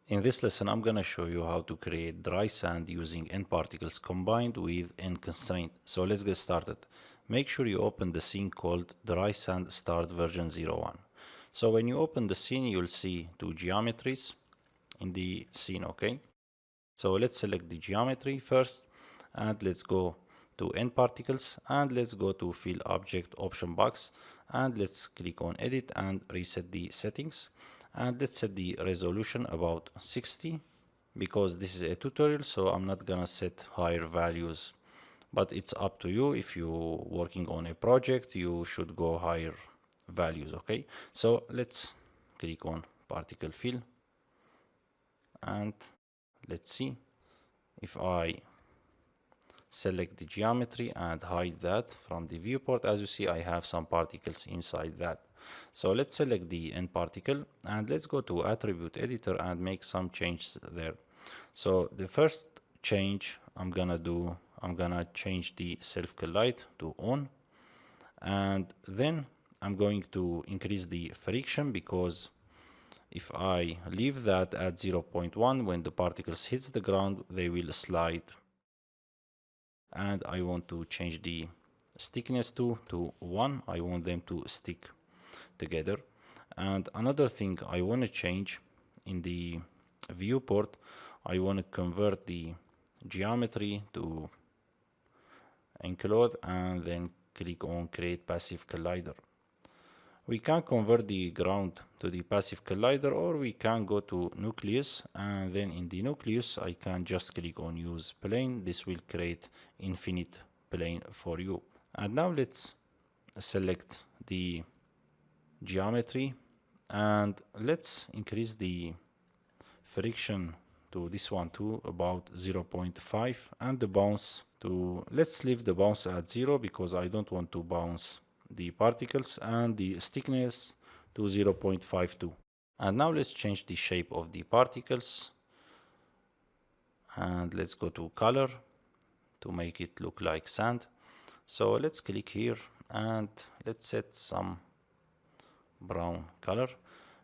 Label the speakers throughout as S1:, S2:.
S1: In this lesson, I'm going to show you how to create dry sand using N particles combined with N constraint. So let's get started. Make sure you open the scene called Dry Sand Start version 01. So when you open the scene, you'll see two geometries in the scene, okay? So let's select the geometry first, and let's go to N particles, and let's go to Fill Object option box, and let's click on Edit and reset the settings. And let's set the resolution about 60 because this is a tutorial, so I'm not gonna set higher values, but it's up to you. If you're working on a project, you should go higher values, okay? So let's click on particle fill, and let's see. If I select the geometry and hide that from the viewport, as you see, I have some particles inside that. So let's select the N particle and let's go to attribute editor and make some changes there. So the first change I'm gonna change the self collide to on, and then I'm going to increase the friction, because if I leave that at 0.1, when the particles hits the ground, they will slide. And I want to change the stickiness to 1. I want them to stick together. And another thing I want to change in the viewport, I want to convert the geometry to enclose and then click on create passive collider. We can convert the ground to the passive collider, or we can go to nucleus, and then in the nucleus I can just click on use plane. This will create infinite plane for you. And now let's select the geometry and let's increase the friction to this one to about 0.5, and the bounce to, let's leave the bounce at 0 because I don't want to bounce the particles, and the stickiness to 0.52. And now let's change the shape of the particles, and let's go to color to make it look like sand. So let's click here and let's set some brown color.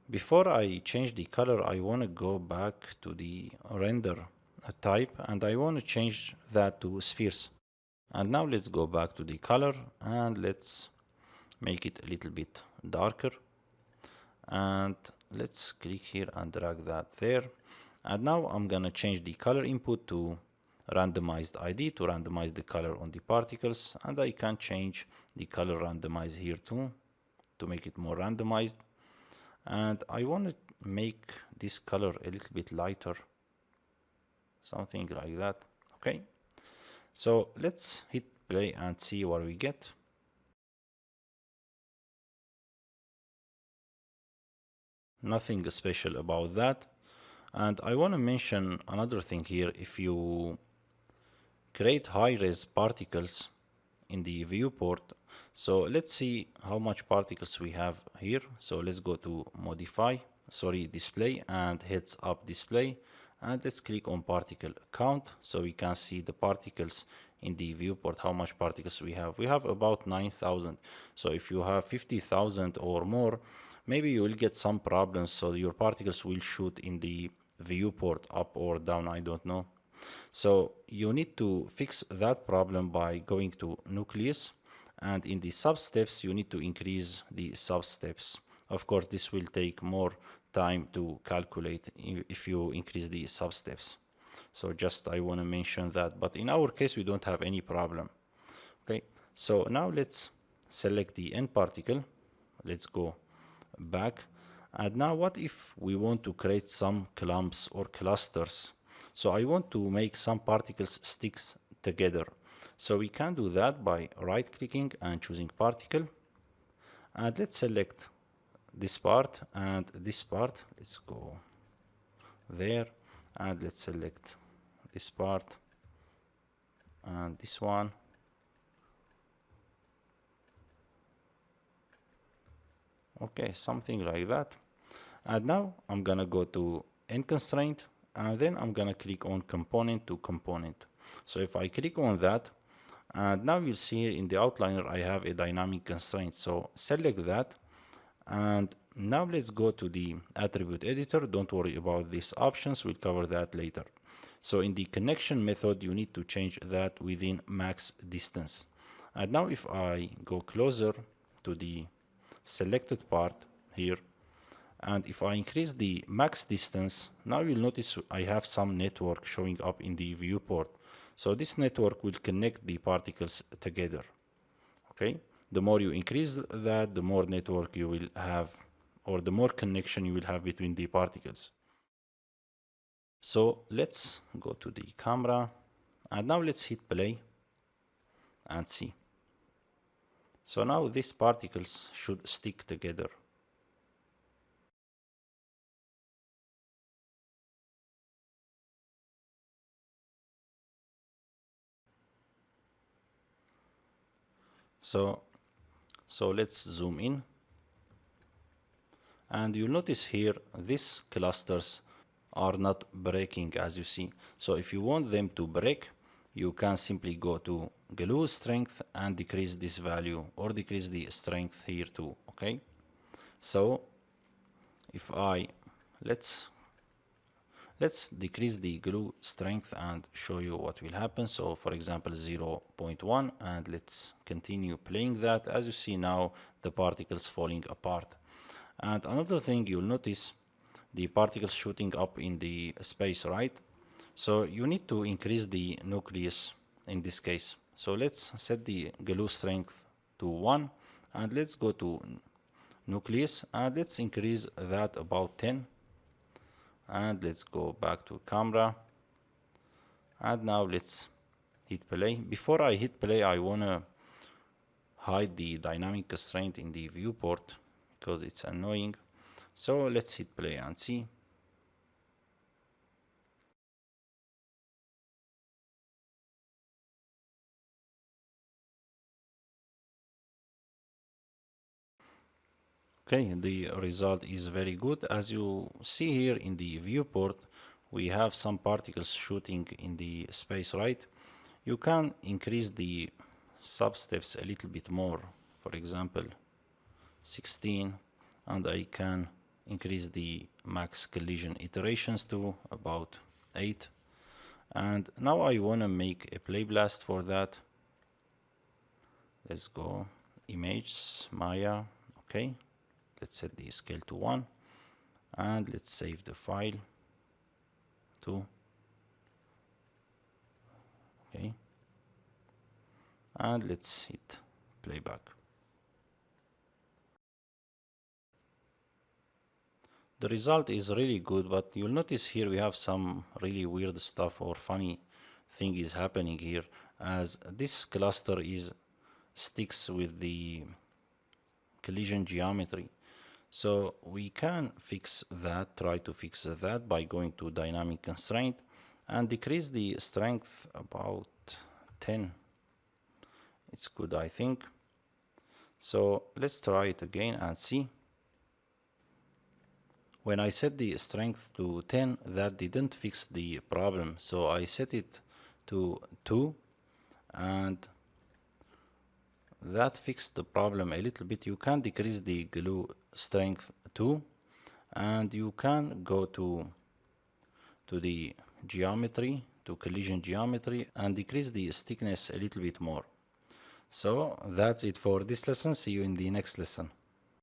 S1: Before I change the color, I want to go back to the render type and I want to change that to spheres. And now let's go back to the color and let's make it a little bit darker, and let's click here and drag that there. And now I'm gonna change the color input to randomized ID to randomize the color on the particles, and I can change the color randomize here too to make it more randomized. And I want to make this color a little bit lighter, something like that. Okay, so let's hit play and see what we get. Nothing special about that. And I want to mention another thing here. If you create high-res particles in the viewport, so let's see how much particles we have here. So let's go to display, and heads up display, and let's click on particle count so we can see the particles in the viewport, how much particles we have. We have about 9,000. So if you have 50,000 or more, maybe you will get some problems, so your particles will shoot in the viewport up or down, I don't know. So you need to fix that problem by going to nucleus, and in the substeps you need to increase the substeps. Of course, this will take more time to calculate if you increase the substeps. So just I want to mention that, but in our case we don't have any problem. Okay, so now let's select the N particle. Let's go back, and now what if we want to create some clumps or clusters? So I want to make some particles sticks together. So we can do that by right clicking and choosing particle, and let's select this part and this part. Let's go there, and let's select this part and this one. Okay, something like that. And now I'm gonna go to N constraint, and then I'm gonna click on component to component. So if I click on that, and now you'll see in the outliner I have a dynamic constraint. So select that, and Now let's go to the attribute editor. Don't worry about these options, we'll cover that later. So in the connection method, you need to change that within max distance. And now if I go closer to the selected part here, and if I increase the max distance, now you'll notice I have some network showing up in the viewport. So this network will connect the particles together. Okay, the more you increase that, the more network you will have, or the more connection you will have between the particles. So let's go to the camera, and now let's hit play and see. So now these particles should stick together. So let's zoom in, and you'll notice here these clusters are not breaking, as you see. So if you want them to break, you can simply go to glue strength and decrease this value, or decrease the strength here too. Okay, so if I let's decrease the glue strength and show you what will happen. So for example 0.1, and let's continue playing that. As you see now, the particles falling apart. And another thing you'll notice, the particles shooting up in the space, right? So you need to increase the nucleus in this case. So let's set the glue strength to 1, and let's go to nucleus, and let's increase that about 10. And let's go back to camera, and now let's hit play. Before I hit play, I wanna hide the dynamic constraint in the viewport because it's annoying. So let's hit play and see. Okay, the result is very good. As you see here in the viewport, we have some particles shooting in the space, right? You can increase the substeps a little bit more, for example 16, and I can increase the max collision iterations to about 8. And now I want to make a play blast for that. Let's go image Maya. Okay, let's set the scale to 1, and let's save the file to, okay, and let's hit playback. The result is really good, but you'll notice here we have some really weird stuff, or funny thing is happening here, as this cluster sticks with the collision geometry. So we can fix that, try to fix that by going to dynamic constraint and decrease the strength about 10. It's good, I think. So let's try it again and see. When I set the strength to 10, that didn't fix the problem. So I set it to 2, and that fixed the problem a little bit. You can decrease the glue strength too, and you can go to the geometry, to collision geometry, and decrease the stickiness a little bit more. So that's it for this lesson. See you in the next lesson.